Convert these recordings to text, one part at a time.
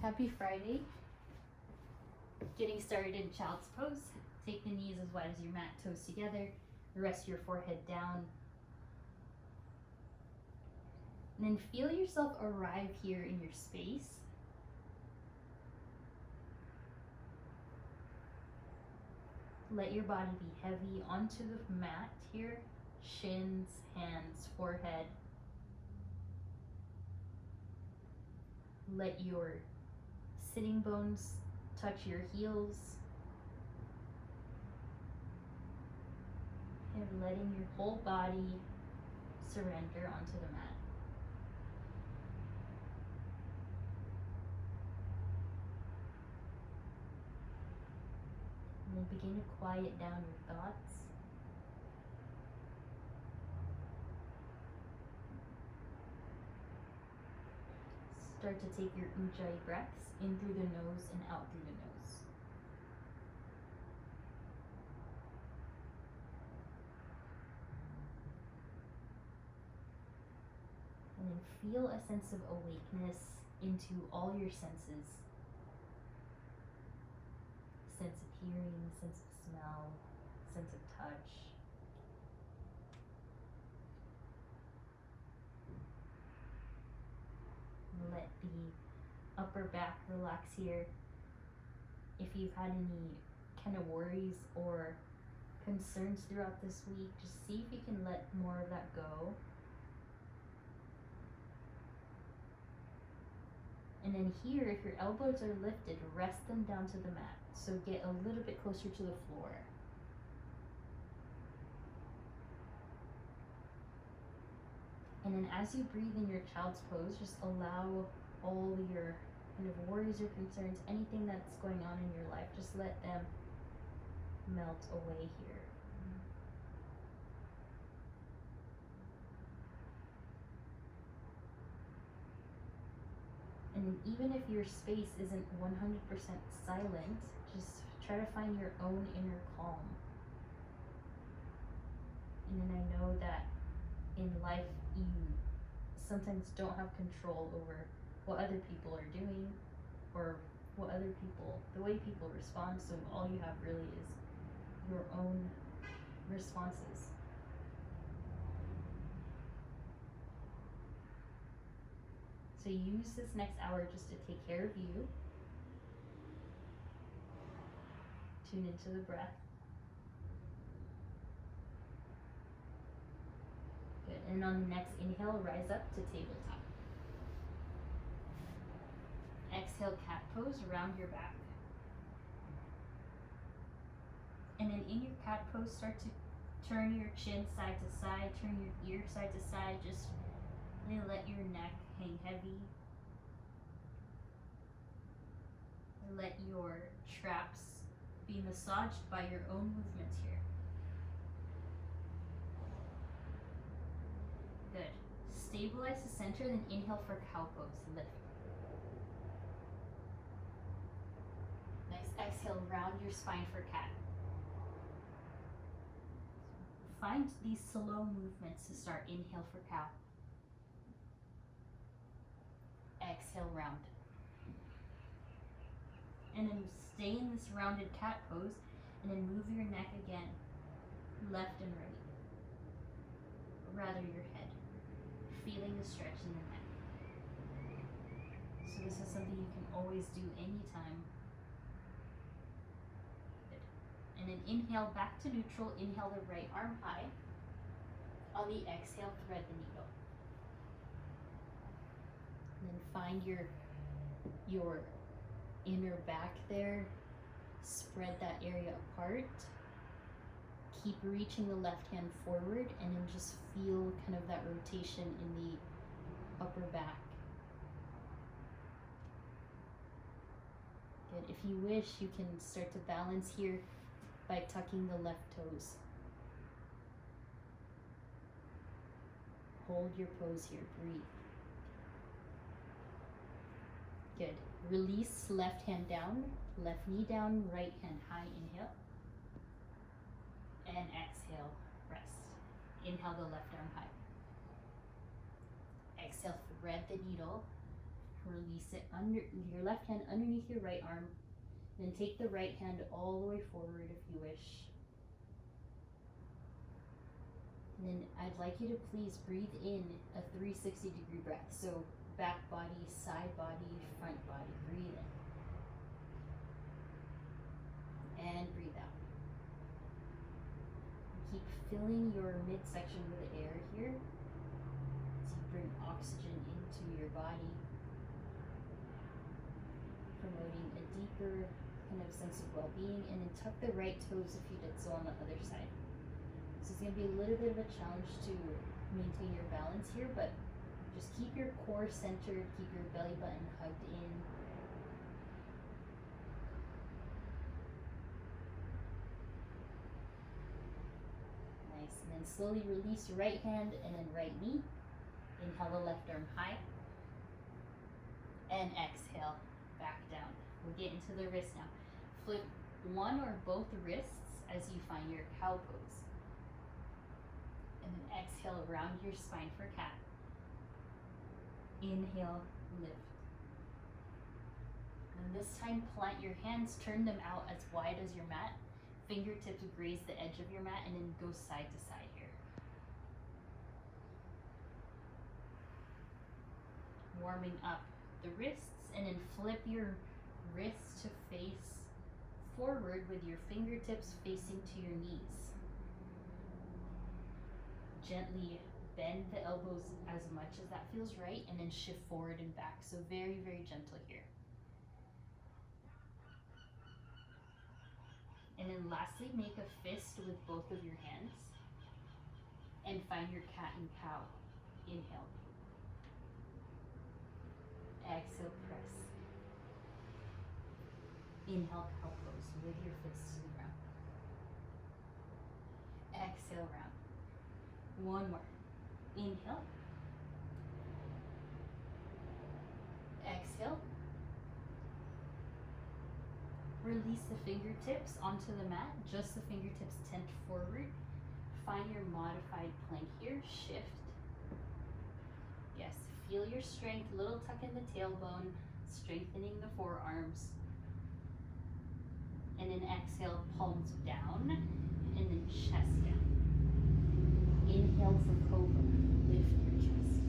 Happy Friday. Getting started in child's pose. Take the knees as wide as your mat, toes together. Rest your forehead down. And then feel yourself arrive here in your space. Let your body be heavy onto the mat here. Shins, hands, forehead. Let your sitting bones touch your heels. And letting your whole body surrender onto the mat. And then begin to quiet down your thoughts. Start to take your ujjayi breaths in through the nose and out through the nose. And then feel a sense of awakeness into all your senses. Sense of hearing, sense of smell, sense of touch. Let the upper back relax here. If you've had any kind of worries or concerns throughout this week, just see if you can let more of that go. And then here, if your elbows are lifted, rest them down to the mat. So get a little bit closer to the floor. And then as you breathe in your child's pose, just allow all your kind of worries or concerns, anything that's going on in your life, just let them melt away here. And then even if your space isn't 100% silent, just try to find your own inner calm. And then I know that in life you sometimes don't have control over what other people are doing or what other people, the way people respond, so all you have really is your own responses. So use this next hour just to take care of you. Tune into the breath. Good. And on the next inhale, rise up to tabletop. Exhale, cat pose, round your back. And then in your cat pose, start to turn your chin side to side, turn your ear side to side, just really let your neck hang heavy. Let your traps be massaged by your own movements here. Good. Stabilize the center, then inhale for cow pose. Lift. Next, exhale, round your spine for cat. Find these slow movements to start. Inhale for cow. Exhale, round. And then stay in this rounded cat pose, and then move your neck again, left and right. Rather your head, feeling the stretch in the neck. So this is something you can always do anytime. Good. And then inhale back to neutral, inhale the right arm high. On the exhale, thread the needle. And then find your inner back there. Spread that area apart. Keep reaching the left hand forward, and then just feel kind of that rotation in the upper back. Good. If you wish, you can start to balance here by tucking the left toes. Hold your pose here, breathe. Good. Release, left hand down, left knee down, right hand high, inhale. And exhale, rest. Inhale the left arm high. Exhale, thread the needle. release it under your left hand underneath your right arm. Then take the right hand all the way forward if you wish. And then I'd like you to please breathe in a 360-degree breath. So back body, side body, front body. Breathe in. And breathe out. Keep filling your midsection with air here. So you bring oxygen into your body, promoting a deeper kind of sense of well-being. And then tuck the right toes if you did so on the other side. So it's going to be a little bit of a challenge to maintain your balance here, but just keep your core centered, keep your belly button hugged in. Nice. And then slowly release your right hand and then right knee. Inhale the left arm high. And exhale back down. We'll get into the wrist now. Flip one or both wrists as you find your cow pose. And then exhale around your spine for cat. Inhale, lift. And this time plant your hands, turn them out as wide as your mat. Fingertips graze the edge of your mat and then go side to side here. Warming up the wrists and then flip your wrists to face forward with your fingertips facing to your knees. Gently bend the elbows as much as that feels right and then shift forward and back. So very, very gentle here. And then lastly, make a fist with both of your hands and find your cat and cow. Inhale. Exhale, press. Inhale, cow pose with your fists to the ground. Exhale, round. One more. Inhale. Exhale. Release the fingertips onto the mat, just the fingertips tent forward. Find your modified plank here, shift. Yes, feel your strength, little tuck in the tailbone, strengthening the forearms. And then exhale, palms down, and then chest down. Inhale for cobra, lift your chest.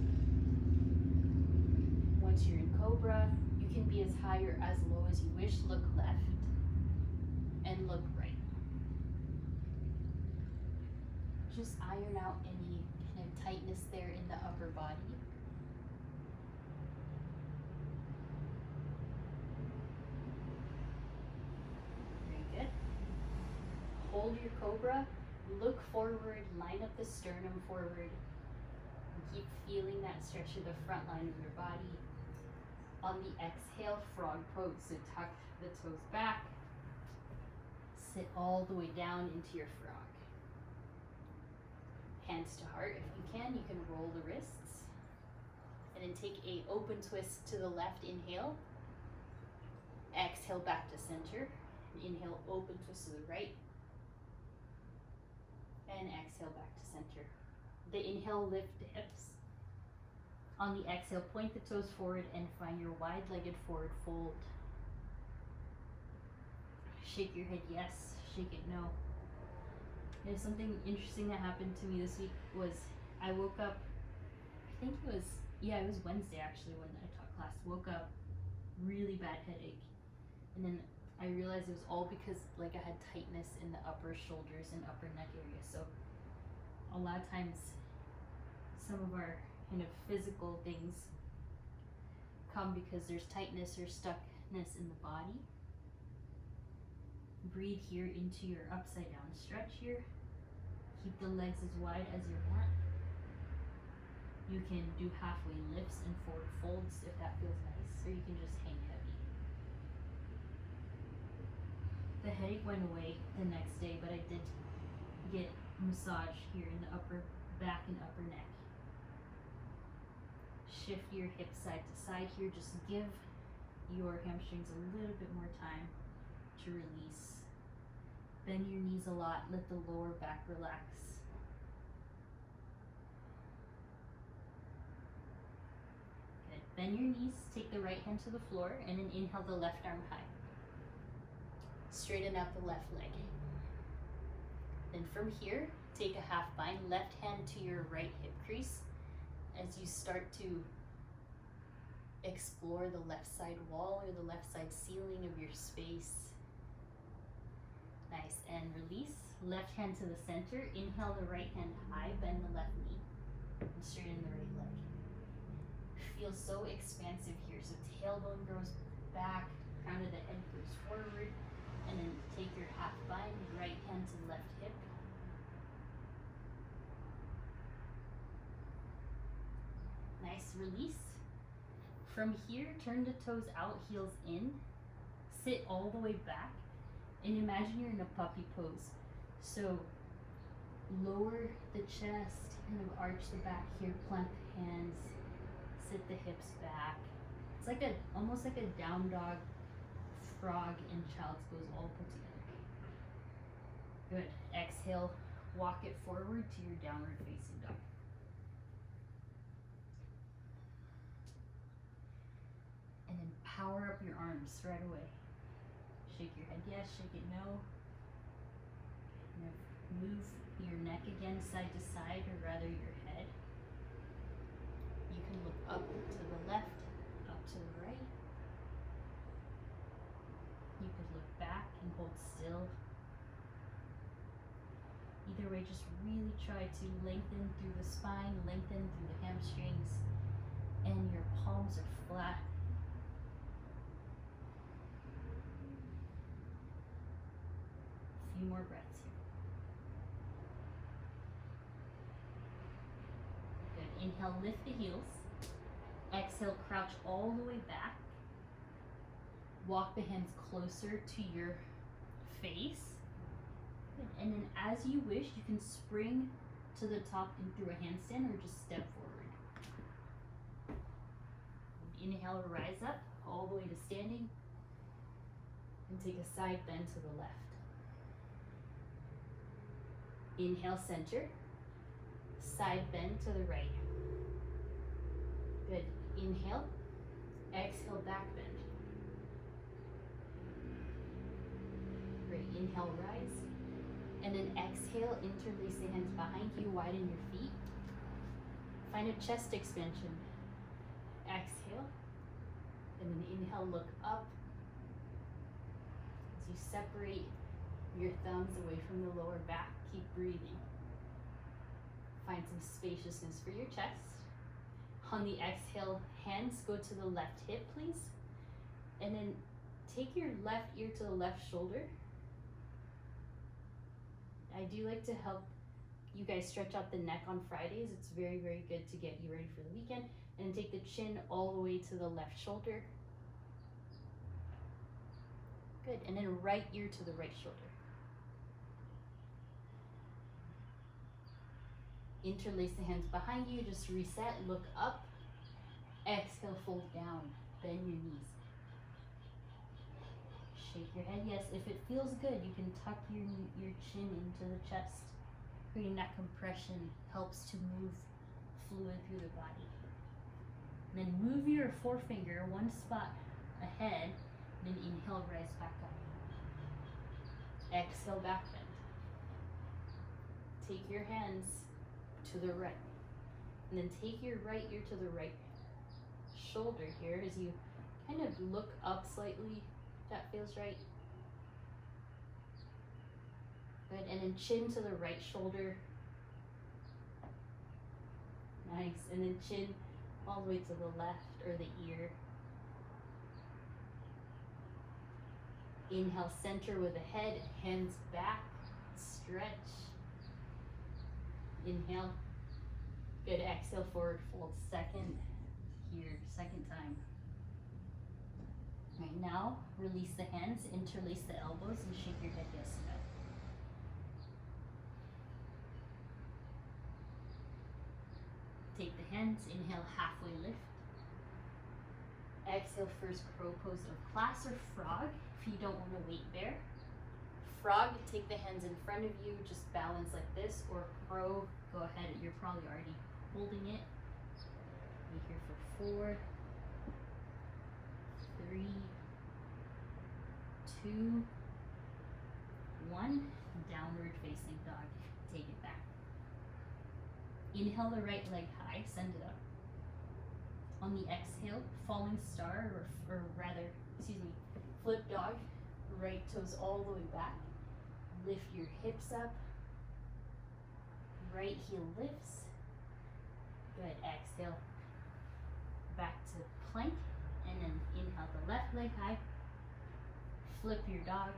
Once you're in cobra, you can be as high or as low as you wish. Look left and look right. Just iron out any kind of tightness there in the upper body. Very good. Hold your cobra. Look forward, line up the sternum forward, and keep feeling that stretch of the front line of your body. On the exhale, frog pose. So tuck the toes back, sit all the way down into your frog. Hands to heart if you can roll the wrists. And then take a open twist to the left, inhale. Exhale back to center. Inhale, open twist to the right. And exhale back to center. The inhale, lift the hips. On the exhale, point the toes forward and find your wide-legged forward fold. Shake your head yes, shake it no. There's something interesting that happened to me this week was I woke up, I think it was Wednesday actually when I taught class. Woke up, really bad headache. And then I realized it was all because like I had tightness in the upper shoulders and upper neck area. So a lot of times some of our kind of physical things come because there's tightness or stuckness in the body. Breathe here into your upside down stretch here. Keep the legs as wide as your mat. You can do halfway lifts and forward folds if that feels nice, or you can just hang heavy. The headache went away the next day, but I did get massage here in the upper back and upper neck. Shift your hips side to side here. Just give your hamstrings a little bit more time to release. Bend your knees a lot. Let the lower back relax. Good. Bend your knees. Take the right hand to the floor, and then inhale the left arm high. Straighten out the left leg. Then from here, take a half bind, left hand to your right hip crease as you start to explore the left side wall or the left side ceiling of your space. Nice, and release. Left hand to the center, inhale the right hand high, bend the left knee, and straighten the right leg. Feel so expansive here, so tailbone goes back, crown of the head goes forward, and then take your half bind, right hand to the left hip. Nice, release. From here, turn the toes out, heels in, sit all the way back, and imagine you're in a puppy pose. So lower the chest, kind of arch the back here, plant the hands, sit the hips back. It's like almost like a down dog, frog, and child's pose all put together. Good. Exhale, walk it forward to your downward facing dog. And then power up your arms right away. Shake your head yes, shake it no. Move your neck again side to side, or rather your head. You can look up to the left, up to the right. You could look back and hold still. Either way, just really try to lengthen through the spine, lengthen through the hamstrings, and your palms are flat. A few more breaths here. Good. Inhale, lift the heels. Exhale, crouch all the way back. Walk the hands closer to your face. Good. And then as you wish, you can spring to the top and through a handstand or just step forward. Inhale, rise up all the way to standing. And take a side bend to the left. Inhale, center. Side bend to the right. Good. Inhale. Exhale, back bend. Great. Inhale, rise. And then exhale, interlace the hands behind you, widen your feet. Find a chest expansion. Exhale. And then inhale, look up. As you separate your thumbs away from the lower back, keep breathing. Find some spaciousness for your chest. On the exhale, hands go to the left hip, please. And then take your left ear to the left shoulder. I do like to help you guys stretch out the neck on Fridays. It's very, very good to get you ready for the weekend. And take the chin all the way to the left shoulder. Good. And then right ear to the right shoulder. Interlace the hands behind you, just reset, look up, exhale, fold down, bend your knees. Shake your head yes. If it feels good, you can tuck your chin into the chest. Creating that compression helps to move fluid through the body. And then move your forefinger one spot ahead, then inhale, rise back up. Exhale, back bend. Take your hands to the right. And then take your right ear to the right shoulder here as you kind of look up slightly. That feels right. Good. And then chin to the right shoulder. Nice. And then chin all the way to the left or the ear. Inhale, center with the head, hands back, stretch. Inhale. Good. Exhale, forward fold. Second here, second time. All right, now release the hands, interlace the elbows, and shake your head yes and no. Take the hands, inhale, halfway lift. Exhale, first crow pose of class or frog if you don't want to wait there. Frog, take the hands in front of you, just balance like this, or crow, go ahead, you're probably already holding it. Be here for 4, 2, 1, downward facing dog. Take it back. Inhale the right leg high, send it up. On the exhale, falling star, or rather, flip dog, right toes all the way back. Lift your hips up. Right heel lifts. Good, exhale. Back to plank, and then inhale the left leg high. Flip your dog.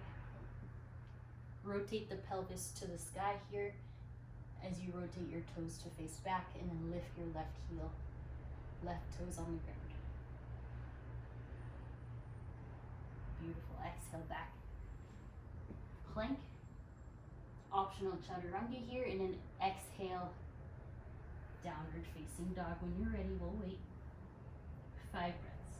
Rotate the pelvis to the sky here as you rotate your toes to face back, and then lift your left heel, left toes on the ground. Beautiful, exhale back. Plank. Optional chaturanga here, and then exhale, downward facing dog. When you're ready, we'll wait. 5 breaths.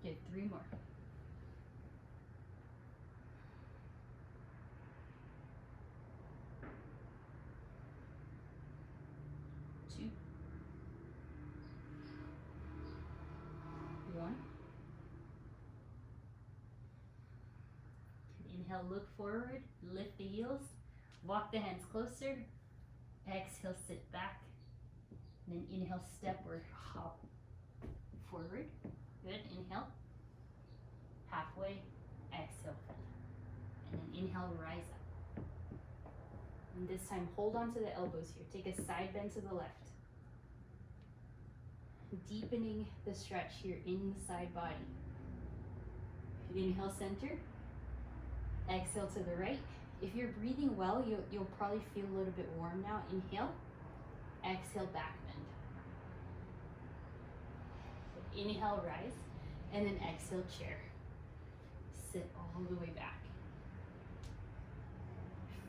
Good, 3 more. 2, 1. Inhale, look forward, lift the heels, walk the hands closer. Exhale, sit back. And then inhale, step or hop forward. Good, inhale. Halfway, exhale, fold. And then inhale, rise up. And this time, hold on to the elbows here. Take a side bend to the left. Deepening the stretch here in the side body. Inhale, center. Exhale to the right. If you're breathing well, you'll probably feel a little bit warm now. Inhale. Exhale, back bend. Inhale, rise. And then exhale, chair. Sit all the way back.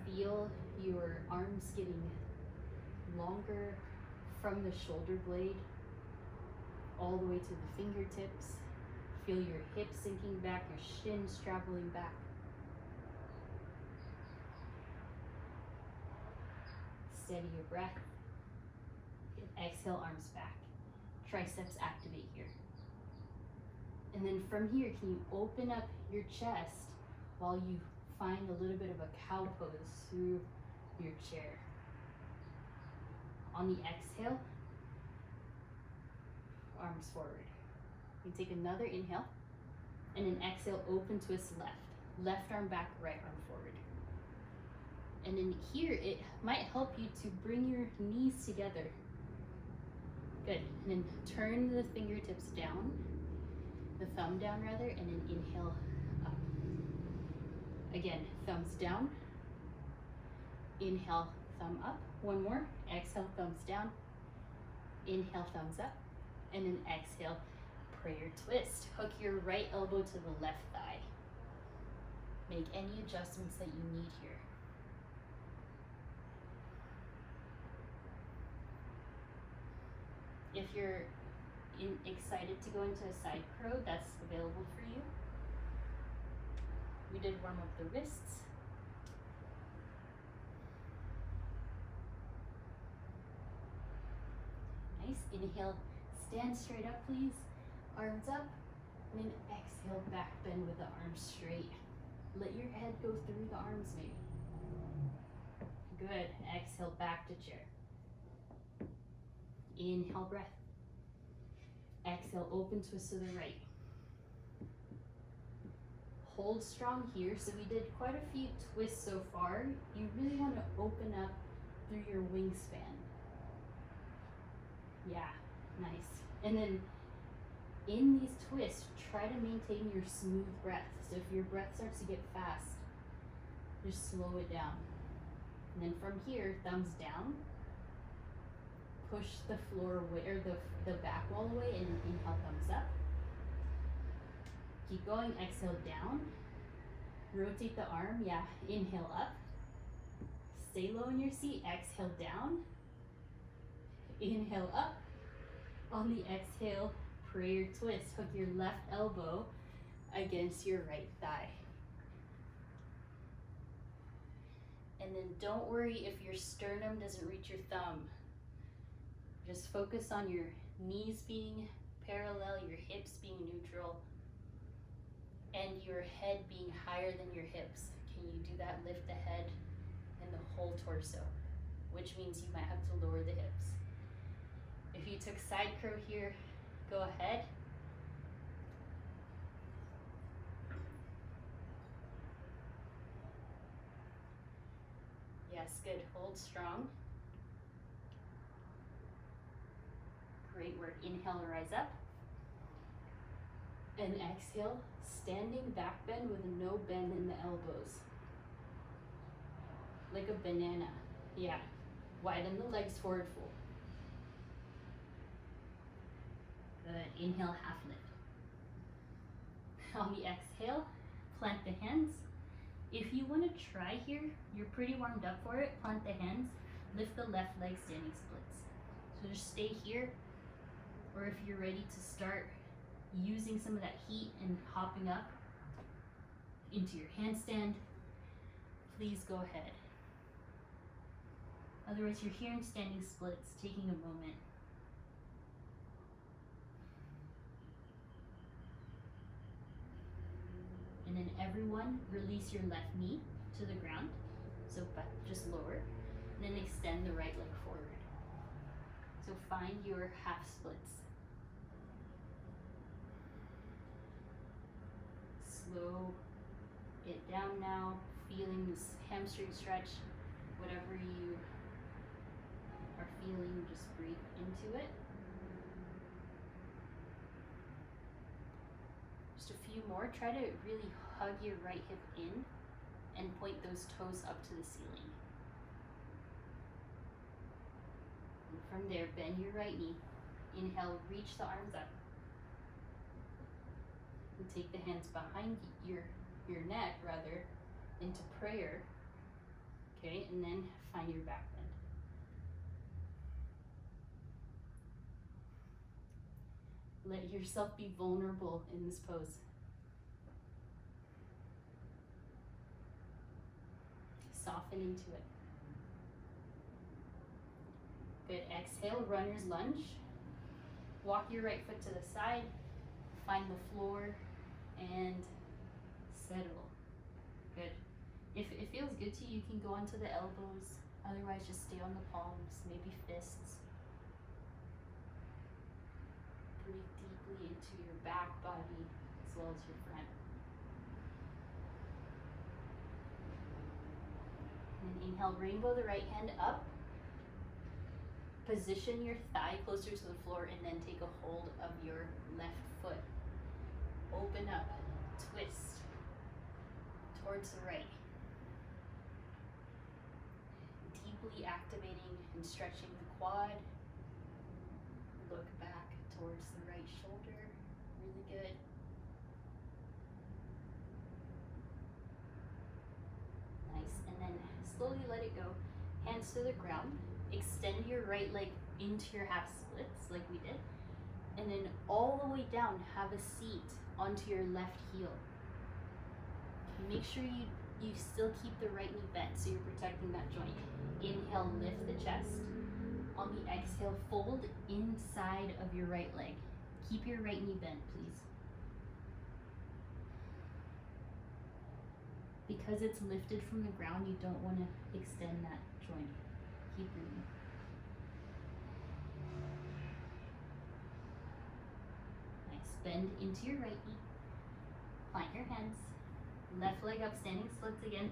Feel your arms getting longer from the shoulder blade all the way to the fingertips. Feel your hips sinking back, your shins traveling back. Steady your breath. Exhale, arms back. Triceps activate here. And then from here, can you open up your chest while you find a little bit of a cow pose through your chair. On the exhale, arms forward. You take another inhale, and an exhale, open twist left. Left arm back, right arm forward. And in here, it might help you to bring your knees together. Good. And then turn the fingertips down, the thumb down rather, and then inhale up. Again, thumbs down. Inhale, thumb up. One more. Exhale, thumbs down. Inhale, thumbs up. And then exhale, prayer twist. Hook your right elbow to the left thigh. Make any adjustments that you need here. If you're excited to go into a side crow, that's available for you. We did warm up the wrists. Nice. Inhale, stand straight up, please. Arms up. And then exhale, back bend with the arms straight. Let your head go through the arms maybe. Good. Exhale, back to chair. Inhale, breath. Exhale, open twist to the right. Hold strong here. So we did quite a few twists so far. You really want to open up through your wingspan. Yeah, nice. And then in these twists, try to maintain your smooth breath. So if your breath starts to get fast, just slow it down. And then from here, thumbs down. Push the floor away, or the back wall away, and then inhale, thumbs up. Keep going, exhale down. Rotate the arm, yeah, inhale up. Stay low in your seat, exhale down. Inhale up. On the exhale, prayer twist. Hook your left elbow against your right thigh. And then don't worry if your sternum doesn't reach your thumb. Just focus on your knees being parallel, your hips being neutral, and your head being higher than your hips. Can you do that? Lift the head and the whole torso, which means you might have to lower the hips. If you took side crow here, go ahead. Yes, good. Hold strong. Great work. Inhale, rise up. And exhale, standing back bend with no bend in the elbows. Like a banana. Yeah. Widen the legs, forward fold. Good. Inhale, half lift. On the exhale, plant the hands. If you want to try here, you're pretty warmed up for it. Plant the hands. Lift the left leg, standing splits. So just stay here. Or if you're ready to start using some of that heat and hopping up into your handstand, please go ahead. Otherwise, you're here in standing splits, taking a moment. And then everyone, release your left knee to the ground. So just lower. And then extend the right leg forward. So find your half splits. Slow it down now, feeling this hamstring stretch. Whatever you are feeling, just breathe into it. Just a few more. Try to really hug your right hip in and point those toes up to the ceiling. And from there, bend your right knee. Inhale, reach the arms up. And take the hands behind your neck, rather, into prayer. Okay, and then find your back bend. Let yourself be vulnerable in this pose. Soften into it. Good. Exhale, runner's lunge. Walk your right foot to the side. Find the floor and settle. Good. If it feels good to you, you can go onto the elbows. Otherwise, just stay on the palms, maybe fists. Breathe deeply into your back body as well as your front. And inhale, rainbow the right hand up. Position your thigh closer to the floor and then take a hold of your left foot. Open up, twist towards the right. Deeply activating and stretching the quad. Look back towards the right shoulder. Really good. Nice. And then slowly let it go. Hands to the ground. Extend your right leg into your half splits like we did. And then all the way down, have a seat onto your left heel. Make sure you still keep the right knee bent so you're protecting that joint. Inhale, lift the chest. On the exhale, fold inside of your right leg. Keep your right knee bent, please. Because it's lifted from the ground, you don't want to extend that joint. Keep breathing. Nice. Bend into your right knee. Plant your hands. Left leg up, standing splits again.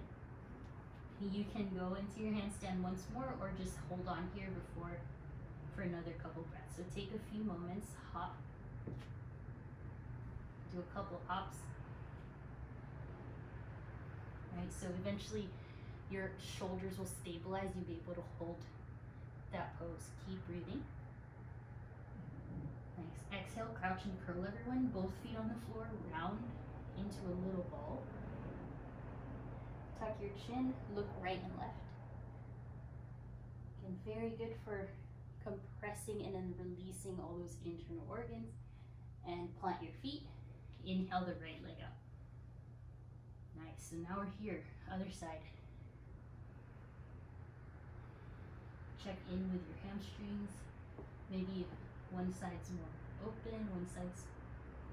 You can go into your handstand once more or just hold on here for another couple breaths. So take a few moments, hop. Do a couple hops. Right, so eventually your shoulders will stabilize. You'll be able to hold that pose. Keep breathing. Nice. Exhale, crouch and curl, everyone. Both feet on the floor, round into a little ball. Tuck your chin, look right and left. Again, very good for compressing and then releasing all those internal organs. And plant your feet. Inhale the right leg up. Nice. So now we're here, other side. Check in with your hamstrings. Maybe one side's more open, one side's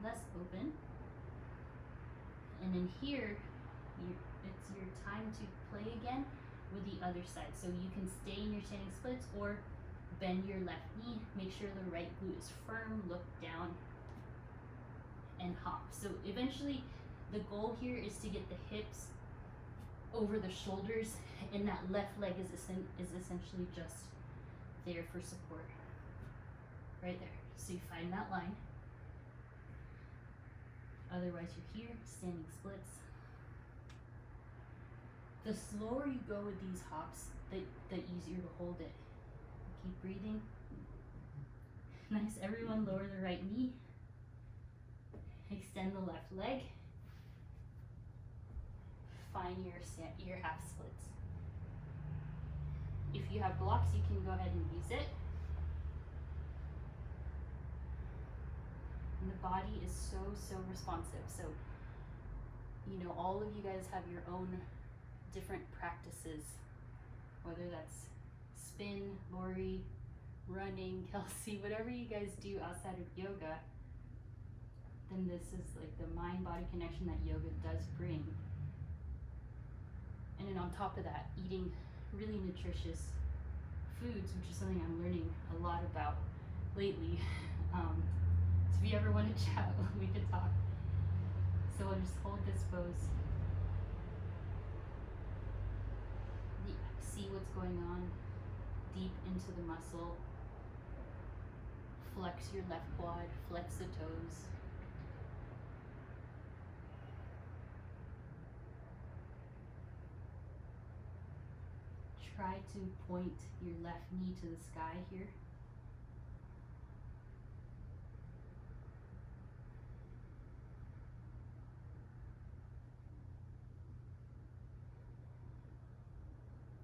less open. And then here, it's your time to play again with the other side. So you can stay in your standing splits or bend your left knee, make sure the right glute is firm, look down, and hop. So eventually, the goal here is to get the hips over the shoulders, and that left leg is essentially just there for support. Right there. So you find that line. Otherwise, you're here, standing splits. The slower you go with these hops, the easier to hold it. Keep breathing. Nice. Everyone lower the right knee. Extend the left leg. Find your half splits. If you have blocks, you can go ahead and use it. And the body is so responsive. So, you know, all of you guys have your own different practices, whether that's spin, Lori, running, Kelsey, whatever you guys do outside of yoga, then this is like the mind-body connection that yoga does bring. And then on top of that, eating really nutritious foods, which is something I'm learning a lot about lately. So if you ever want to chat, we could talk. So I'll just hold this pose. See what's going on deep into the muscle. Flex your left quad, flex the toes. Try to point your left knee to the sky here.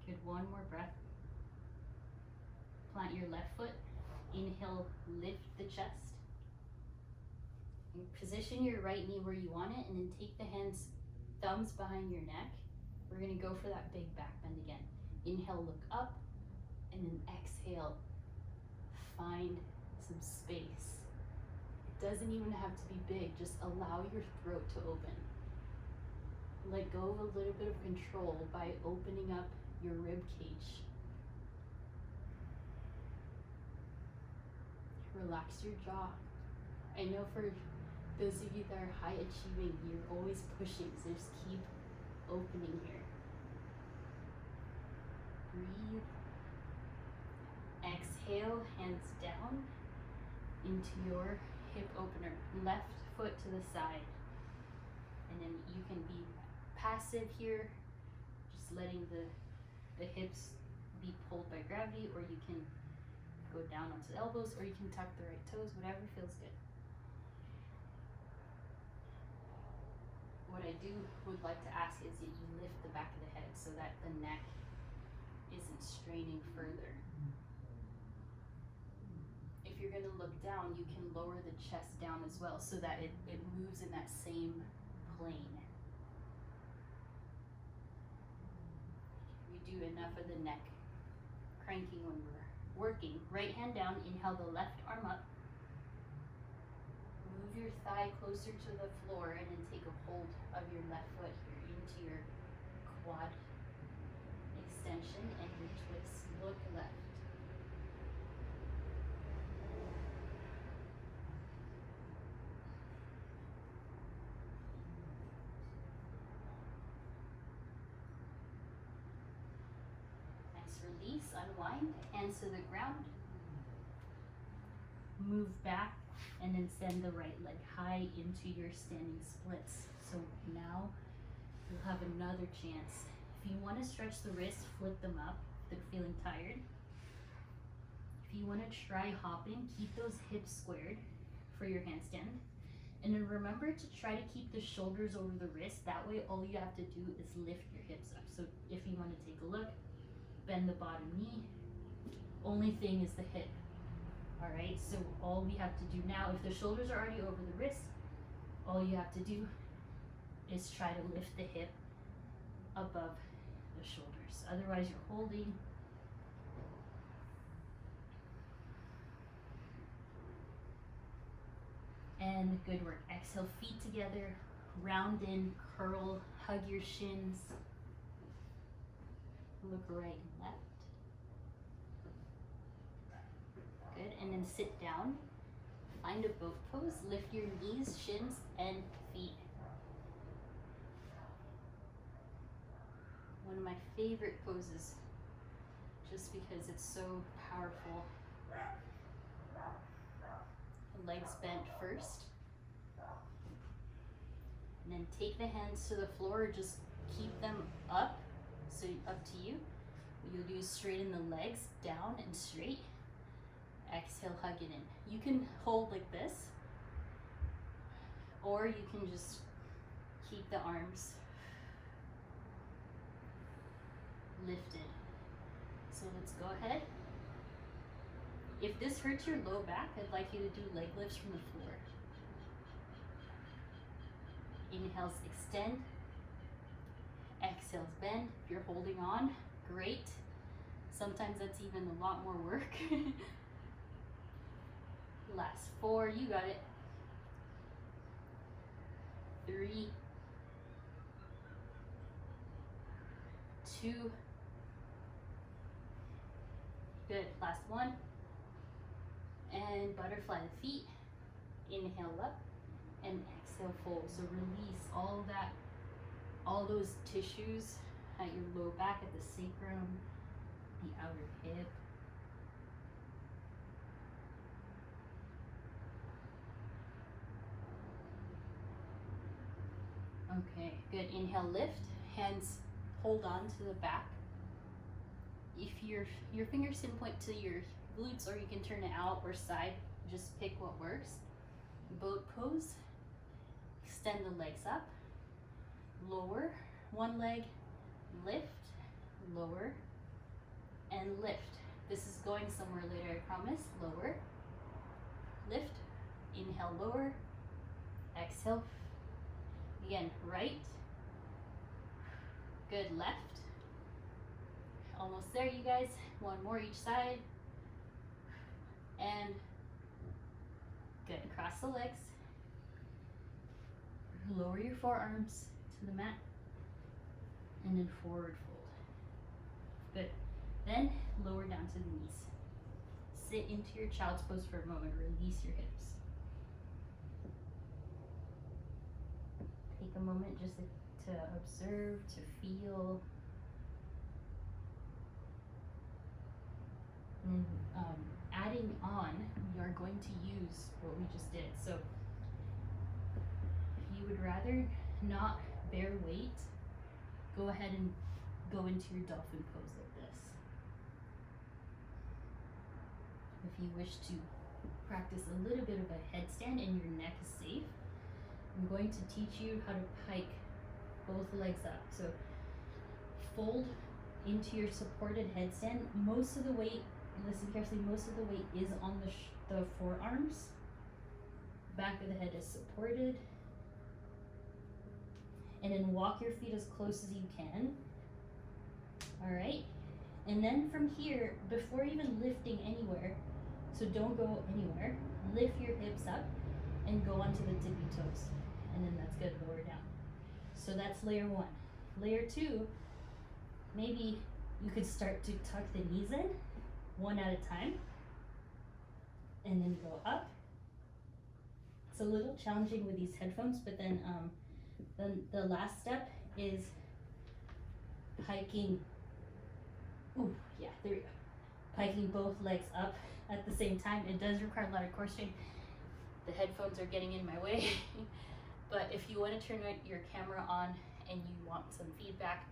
Good, one more breath. Plant your left foot. Inhale, lift the chest. And position your right knee where you want it, and then take the hands, thumbs behind your neck. We're gonna go for that big back bend again. Inhale, look up, and then exhale, find some space. It doesn't even have to be big, just allow your throat to open. Let go of a little bit of control by opening up your rib cage. Relax your jaw. I know for those of you that are high achieving, you're always pushing, so just keep opening here. Breathe. Exhale, hands down into your hip opener. Left foot to the side. And then you can be passive here, just letting the hips be pulled by gravity, or you can go down onto the elbows, or you can tuck the right toes, whatever feels good. What I would like to ask is that you lift the back of the head so that the neck isn't straining further. If you're going to look down, you can lower the chest down as well so that it moves in that same plane. We do enough of the neck cranking when we're working. Right hand down, inhale the left arm up. Move your thigh closer to the floor, and then take a hold of your left foot here into your quad extension and your twist. Look left. Nice release, unwind, hands to the ground. Move back and then send the right leg high into your standing splits. So now you'll have another chance. If you want to stretch the wrists, flip them up if they're feeling tired. If you want to try hopping, keep those hips squared for your handstand. And then remember to try to keep the shoulders over the wrist. That way all you have to do is lift your hips up. So if you want to take a look, bend the bottom knee. Only thing is the hip. All right, so all we have to do now, if the shoulders are already over the wrist, all you have to do is try to lift the hip above the shoulders. Otherwise, you're holding. And good work. Exhale, feet together, round in, curl, hug your shins. Look right and left. Good, and then sit down. Find a boat pose. Lift your knees, shins, and feet. One of my favorite poses, just because it's so powerful. Legs bent first. And then take the hands to the floor, just keep them up. So up to you. What you'll do is straighten the legs down and straight. Exhale, hug it in. You can hold like this, or you can just keep the arms lifted. So let's go ahead. If this hurts your low back, I'd like you to do leg lifts from the floor. Inhales, extend. Exhales, bend. If you're holding on, great. Sometimes that's even a lot more work. Last 4, you got it. 3, 2. Good, last 1. And butterfly the feet. Inhale up and exhale fold. So release all that, all those tissues at your low back, at the sacrum, the outer hip. Okay, good. Inhale, lift. Hands hold on to the back. If your fingers can point to your glutes, or you can turn it out or side, just pick what works. Boat pose. Extend the legs up. Lower. One leg. Lift. Lower. And lift. This is going somewhere later, I promise. Lower. Lift. Inhale, lower. Exhale. Again, right. Good, left. Almost there, you guys. 1 more each side. And good, cross the legs. Lower your forearms to the mat. And then forward fold. Good. Then lower down to the knees. Sit into your child's pose for a moment. Release your hips. Take a moment just to observe, to feel. And adding on, we are going to use what we just did. So if you would rather not bear weight, go ahead and go into your dolphin pose like this. If you wish to practice a little bit of a headstand and your neck is safe, I'm going to teach you how to pike both legs up. So fold into your supported headstand. Most of the weight, listen carefully, most of the weight is on the forearms. Back of the head is supported. And then walk your feet as close as you can. All right. And then from here, before even lifting anywhere, so don't go anywhere, lift your hips up and go onto the tippy toes. And then that's good, lower down. So that's layer 1. Layer 2, maybe you could start to tuck the knees in, 1 at a time, and then go up. It's a little challenging with these headphones, but then the last step is hiking. Ooh, yeah, there we go. Piking both legs up at the same time. It does require a lot of core strength. The headphones are getting in my way. But if you want to turn your camera on and you want some feedback,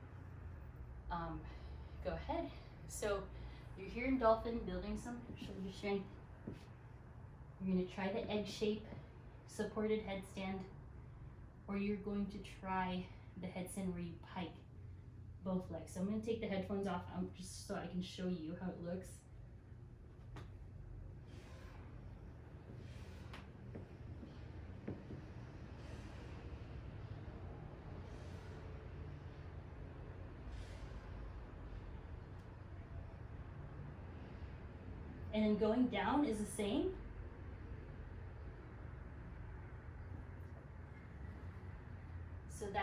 go ahead. So you're here in Dolphin, building some shoulder strength. You're going to try the egg shape, supported headstand, or you're going to try the headstand where you pike both legs. So I'm going to take the headphones off just so I can show you how it looks. And then going down is the same.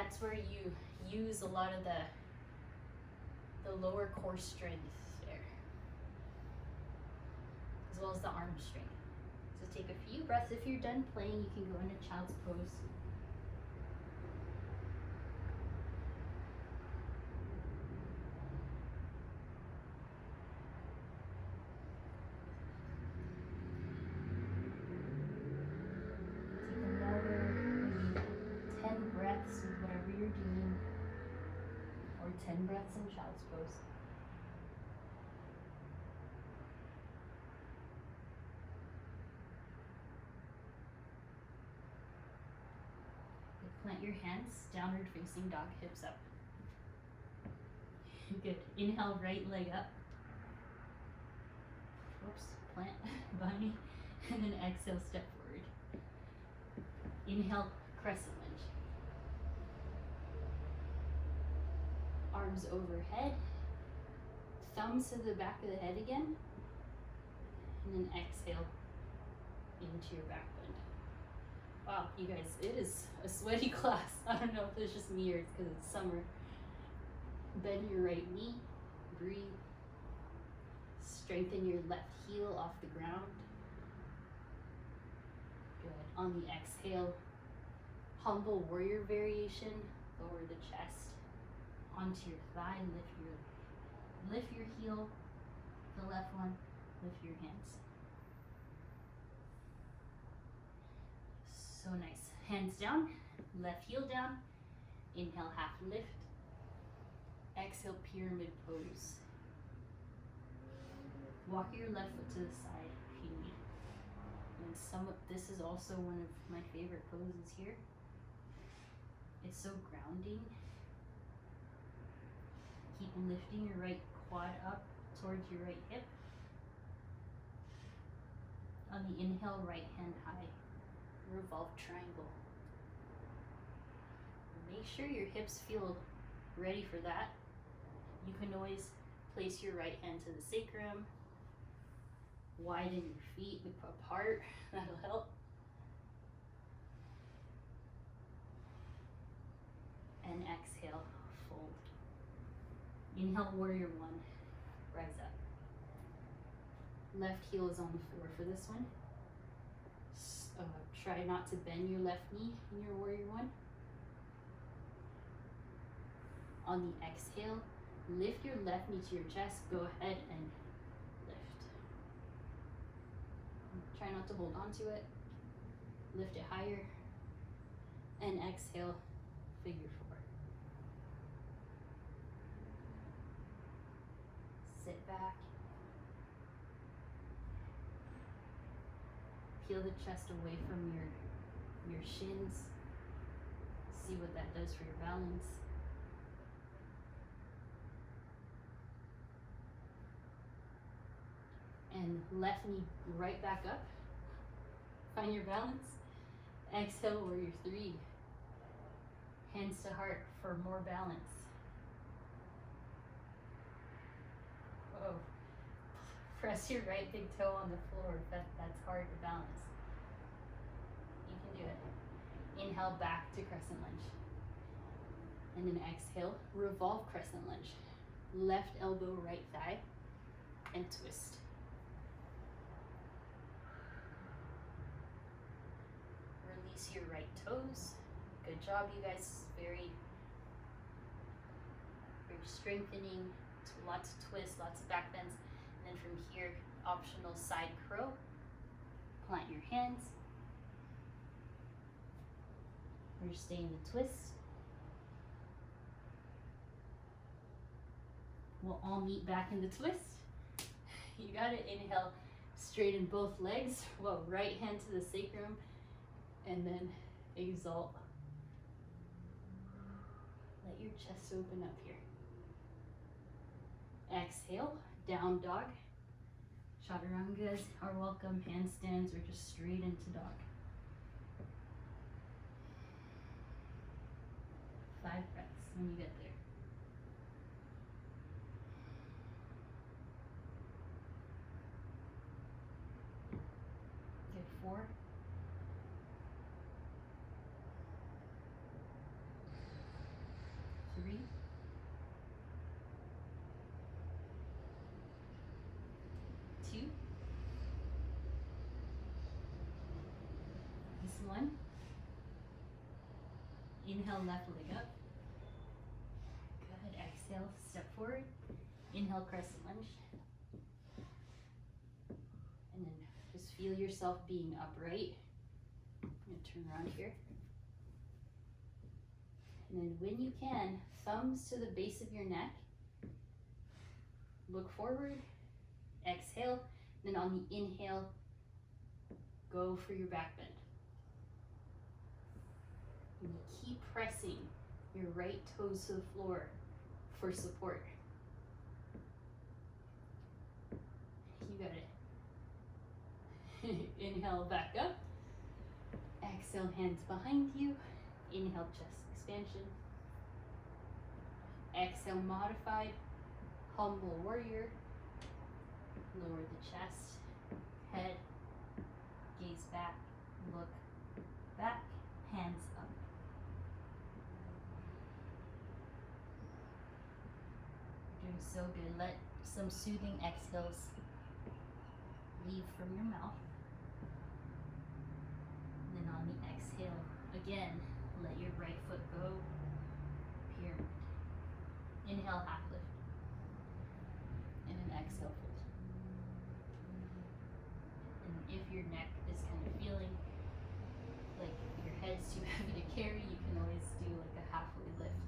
that's where you use a lot of the lower core strength there, as well as the arm strength. So take a few breaths. If you're done playing, you can go into child's pose. Take another maybe 10 breaths with whatever you're doing, or 10 breaths in child's pose. Plant your hands, downward facing dog, hips up. Good. Inhale, right leg up. Oops, plant, bunny. And then exhale, step forward. Inhale, crescent lunge. Arms overhead. Thumbs to the back of the head again. And then exhale into your back bend. Wow, you guys, it is a sweaty class. I don't know if it's just me or it's because it's summer. Bend your right knee, breathe. Strengthen your left heel off the ground. Good. On the exhale, humble warrior variation. Lower the chest onto your thigh. Lift your heel, the left one. Lift your hands. So nice. Hands down, left heel down. Inhale, half lift. Exhale, pyramid pose. Walk your left foot to the side if you need. And this is also one of my favorite poses here. It's so grounding. Keep lifting your right quad up towards your right hip. On the inhale, right hand high. Revolve triangle. Make sure your hips feel ready for that. You can always place your right hand to the sacrum. Widen your feet apart. That'll help. And exhale, fold. Inhale, warrior one. Rise up. Left heel is on the floor for this one. Try not to bend your left knee in your warrior one. On the exhale, lift your left knee to your chest. Go ahead and lift. Try not to hold on to it. Lift it higher. And exhale, figure four. Sit back. Peel the chest away from your shins. See what that does for your balance. And left knee right back up. Find your balance. Exhale, warrior three. Hands to heart for more balance. Whoa. Press your right big toe on the floor. That's hard to balance. You can do it. Inhale, back to crescent lunge. And then exhale, revolve crescent lunge. Left elbow, right thigh, and twist. Release your right toes. Good job, you guys. Very strengthening. Lots of twists, lots of back bends. And then from here, optional side crow. Plant your hands. We're staying the twist. We'll all meet back in the twist. You got it. Inhale, straighten both legs. Well, right hand to the sacrum, and then exalt. Let your chest open up here. Exhale, down dog. Chaturangas are welcome. Handstands or just straight into dog. 5 breaths when you get there. Good, 4. one. Inhale, left leg up. Good. Exhale, step forward. Inhale, crescent lunge. And then just feel yourself being upright. I'm going to turn around here. And then when you can, thumbs to the base of your neck. Look forward. Exhale. Then on the inhale, go for your back bend. And you keep pressing your right toes to the floor for support. You got it. Inhale, back up. Exhale, hands behind you. Inhale, chest expansion. Exhale, modified. Humble warrior. Lower the chest. Head. Gaze back. Look back. Hands up. You're doing so good. Let some soothing exhales leave from your mouth. And then on the exhale, again, let your right foot go. Pyramid. Inhale, half lift. And then exhale, fold. And if your neck is kind of feeling like your head's too heavy to carry, you can always do like a halfway lift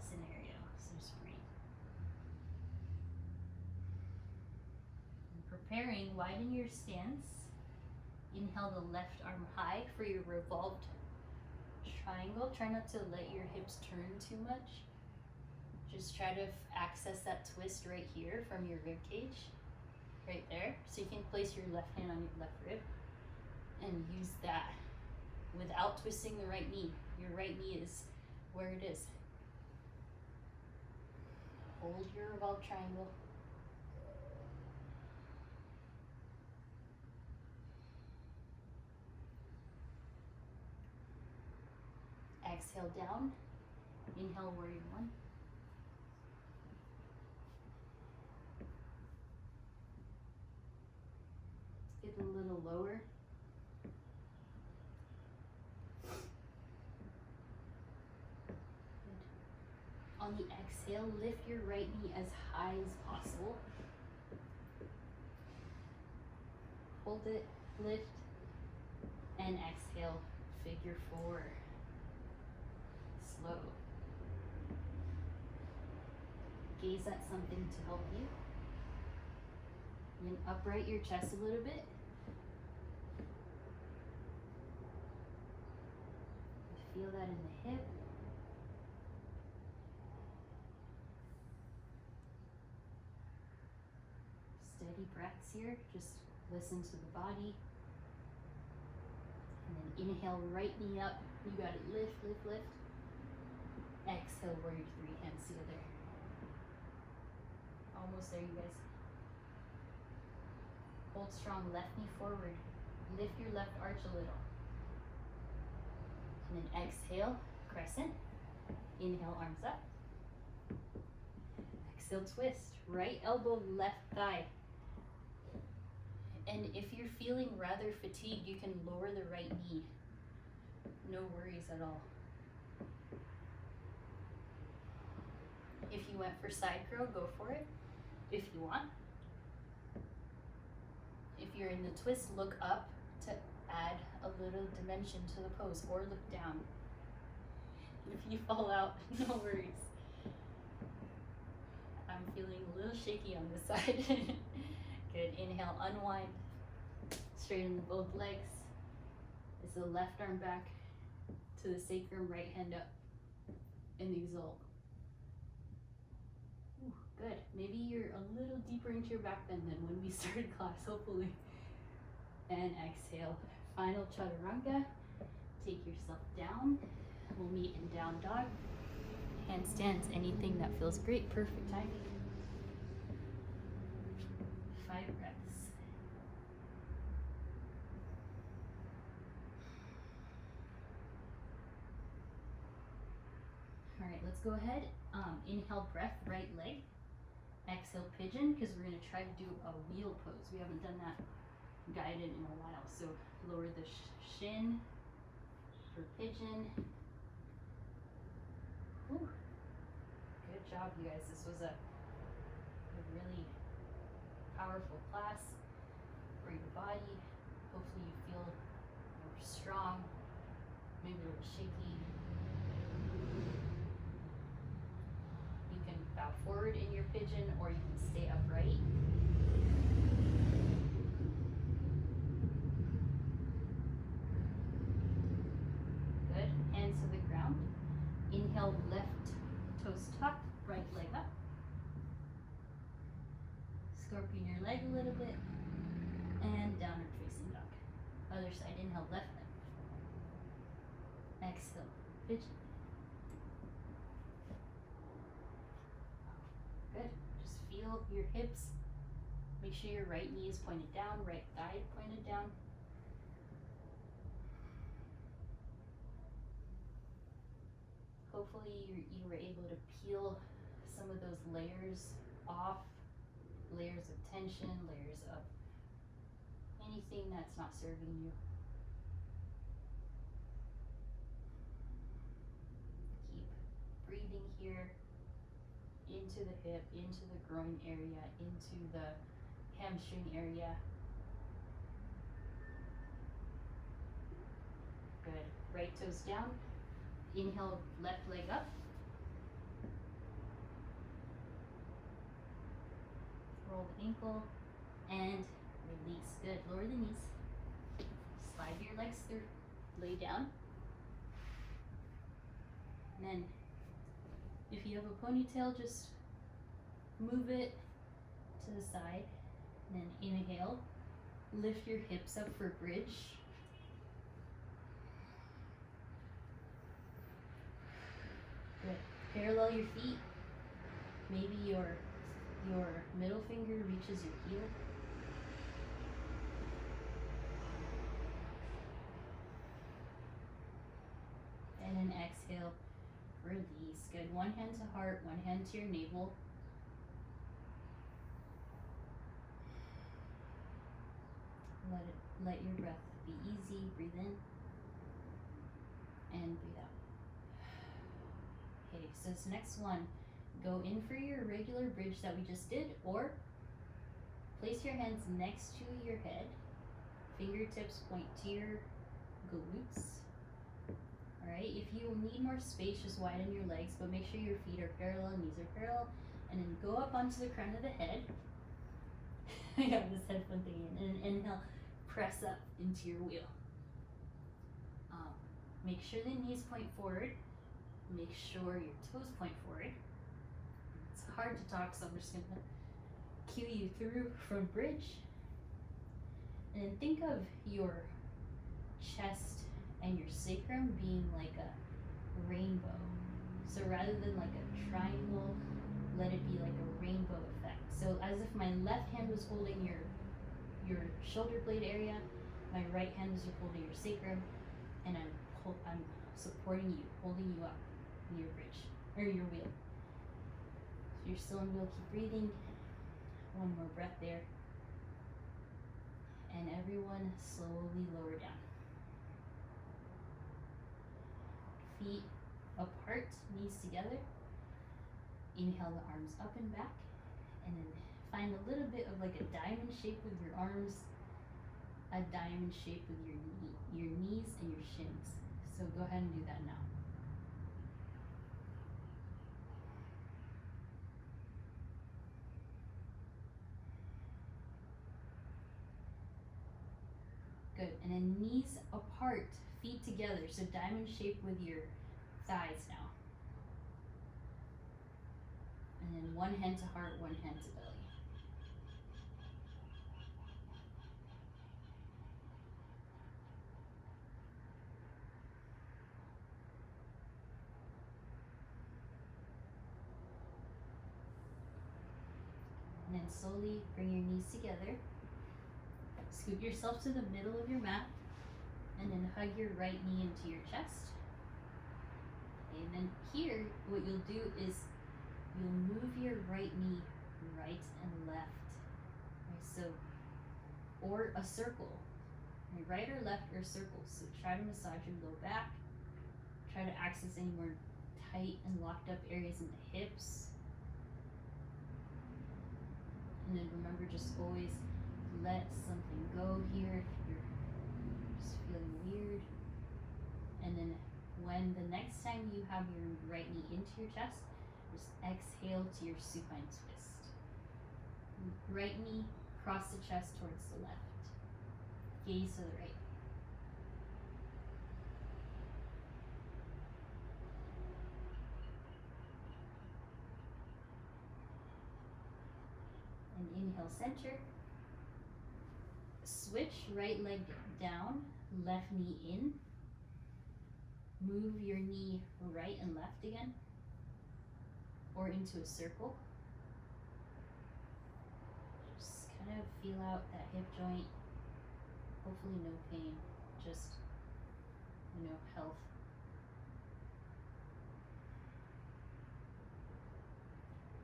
scenario. So just breathe. And preparing, widen your stance. Inhale the left arm high for your revolved triangle. Try not to let your hips turn too much. Just try to access that twist right here from your rib cage, right there. So you can place your left hand on your left rib and use that without twisting the right knee. Your right knee is where it is. Hold your revolved triangle. Exhale down. Inhale, warrior one. Let's get a little lower. Good. On the exhale, lift your right knee as high as possible. Hold it, lift, and exhale, figure four. Slow. Gaze at something to help you. And then upright your chest a little bit. Feel that in the hip. Steady breaths here. Just listen to the body. And then inhale, right knee up. You got it. Lift, lift, lift. Exhale, warrior three, hands together. Almost there, you guys. Hold strong, left knee forward. Lift your left arch a little. And then exhale, crescent. Inhale, arms up. Exhale, twist. Right elbow, left thigh. And if you're feeling rather fatigued, you can lower the right knee. No worries at all. If you went for side curl, go for it, if you want. If you're in the twist, look up to add a little dimension to the pose, or look down. If you fall out, no worries. I'm feeling a little shaky on this side. Good, inhale, unwind. Straighten both legs. It's the left arm back to the sacrum, right hand up. And exalt. Ooh, good. Maybe you're a little deeper into your back bend than when we started class, hopefully. And exhale. Final chaturanga. Take yourself down. We'll meet in down dog. Handstands, anything that feels great. Perfect timing. 5 breaths. All right, let's go ahead. Inhale, breath, right leg. Exhale, pigeon, because we're going to try to do a wheel pose. We haven't done that guided in a while. So lower the shin, for pigeon. Whew. Good job, you guys. This was a really powerful class for your body. Hopefully you feel more strong, maybe a little shaky. You can bow forward in your pigeon or you can stay upright. Good. Hands to the ground. Inhale, left toes tucked, right leg up. Scorpion your leg a little bit. And downward facing dog. Other side, inhale, left leg. Exhale, pigeon. Good. Just feel your hips. Make sure your right knee is pointed down, right thigh pointed down. Hopefully you were able to peel some of those layers off, layers of tension, layers of anything that's not serving you. Keep breathing here into the hip, into the groin area, into the hamstring area. Good. Right toes down. Inhale, left leg up. Roll the ankle and release. Good. Lower the knees. Slide your legs through. Lay down. And then if you have a ponytail, just move it to the side. And then inhale. Lift your hips up for bridge. Good. Parallel your feet. Maybe your middle finger reaches your heel. And then exhale, release. Good. One hand to heart, one hand to your navel. Let your breath be easy. Breathe in and breathe out. Okay, so this next one, go in for your regular bridge that we just did, or place your hands next to your head. Fingertips point to your glutes. Alright, if you need more space, just widen your legs, but make sure your feet are parallel, knees are parallel, and then go up onto the crown of the head. I got this headphone thing in, and inhale, press up into your wheel. Make sure the knees point forward. Make sure your toes point forward. It's hard to talk, so I'm just going to cue you through from bridge. And then think of your chest and your sacrum being like a rainbow. So rather than like a triangle, let it be like a rainbow effect. So as if my left hand was holding your shoulder blade area, my right hand is holding your sacrum, and I'm supporting you, holding you up in your bridge, or your wheel. So you're still in wheel, keep breathing. One more breath there. And everyone slowly lower down. Feet apart, knees together. Inhale the arms up and back. And then find a little bit of like a diamond shape with your arms, a diamond shape with your knees and your shins. So go ahead and do that now. Good. And then knees apart, feet together. So diamond shape with your thighs now. And then one hand to heart, one hand to belly. And then slowly bring your knees together. Scoot yourself to the middle of your mat. And then hug your right knee into your chest. And then here, what you'll do is you'll move your right knee right and left. Okay, so, or a circle. Right or left or circle. So try to massage your low back. try to access any more tight and locked up areas in the hips. And then remember, just always let something go here if you're just feeling weird. And then when the next time you have your right knee into your chest, just exhale to your supine twist. Right knee cross the chest towards the left. Gaze to the right. And inhale, center. Switch right leg down, left knee in. Move your knee right and left again, or into a circle. Just kind of feel out that hip joint. Hopefully no pain, just, health.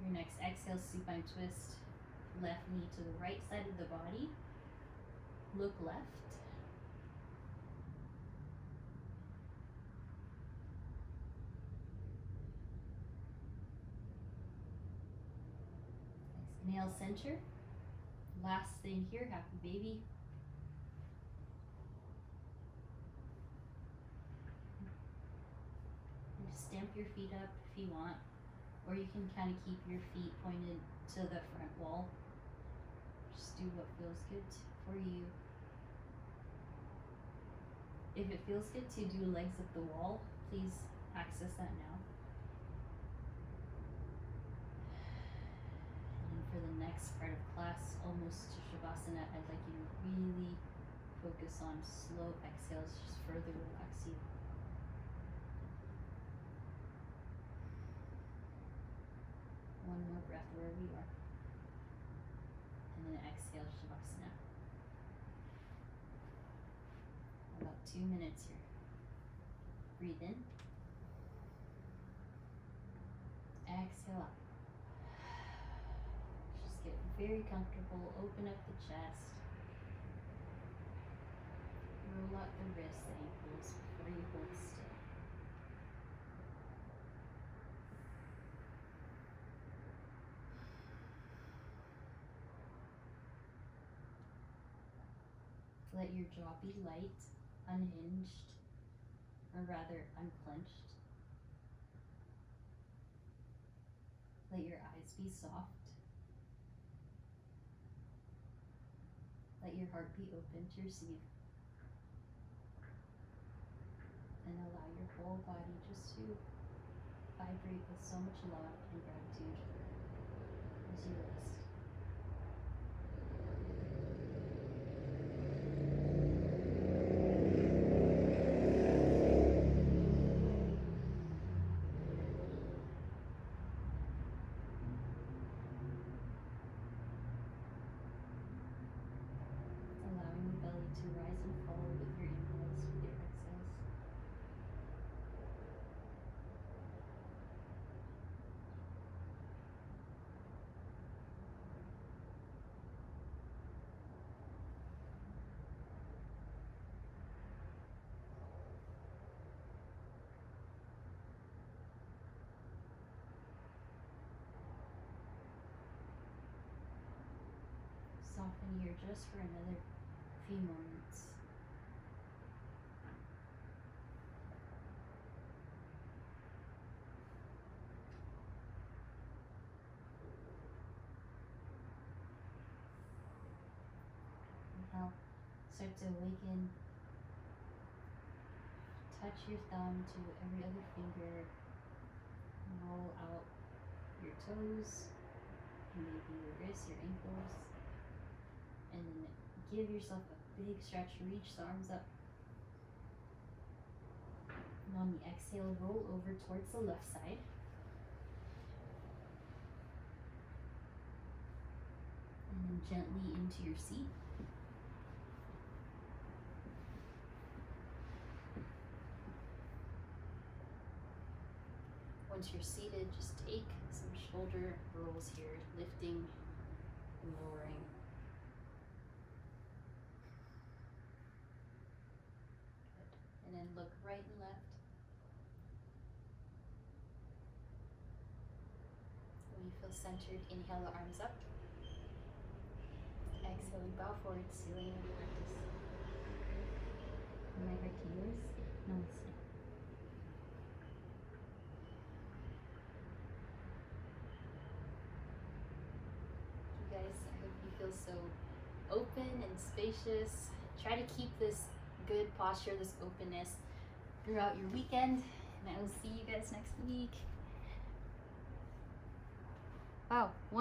Your next exhale, supine twist. Left knee to the right side of the body. Look left. Exhale, center. Last thing here, happy baby. And just stamp your feet up if you want, or you can kind of keep your feet pointed to the front wall. Just do what feels good for you. If it feels good to do legs up the wall, please access that now. And for the next part of class, almost to Shavasana, I'd like you to really focus on slow exhales, just further relax you. One more breath wherever you are. And then exhale, Shavasana. About 2 minutes here. Breathe in. Exhale out. Just get very comfortable. Open up the chest. Roll out the wrists, the ankles before you hold still. Let your jaw be light, unhinged, or rather unclenched. Let your eyes be soft. Let your heart be open to receive. And allow your whole body just to vibrate with so much love and gratitude as you rest. Allowing the belly to rise and fall with your inhales, with your exhales. Soften here just for another few moments. Now start to awaken. Touch your thumb to every other finger. Roll out your toes, maybe your wrists, your ankles. And then give yourself a big stretch, reach the arms up. And on the exhale, roll over towards the left side. And then gently into your seat. Once you're seated, just take some shoulder rolls here, lifting and lowering. And then look right and left. centered. Inhale the arms up. Exhale, you bow forward, sealing your practice. My heart to yours. Namaste. You guys, I hope you feel so open and spacious. Try to keep this good posture, this openness throughout your weekend, and I will see you guys next week. Wow.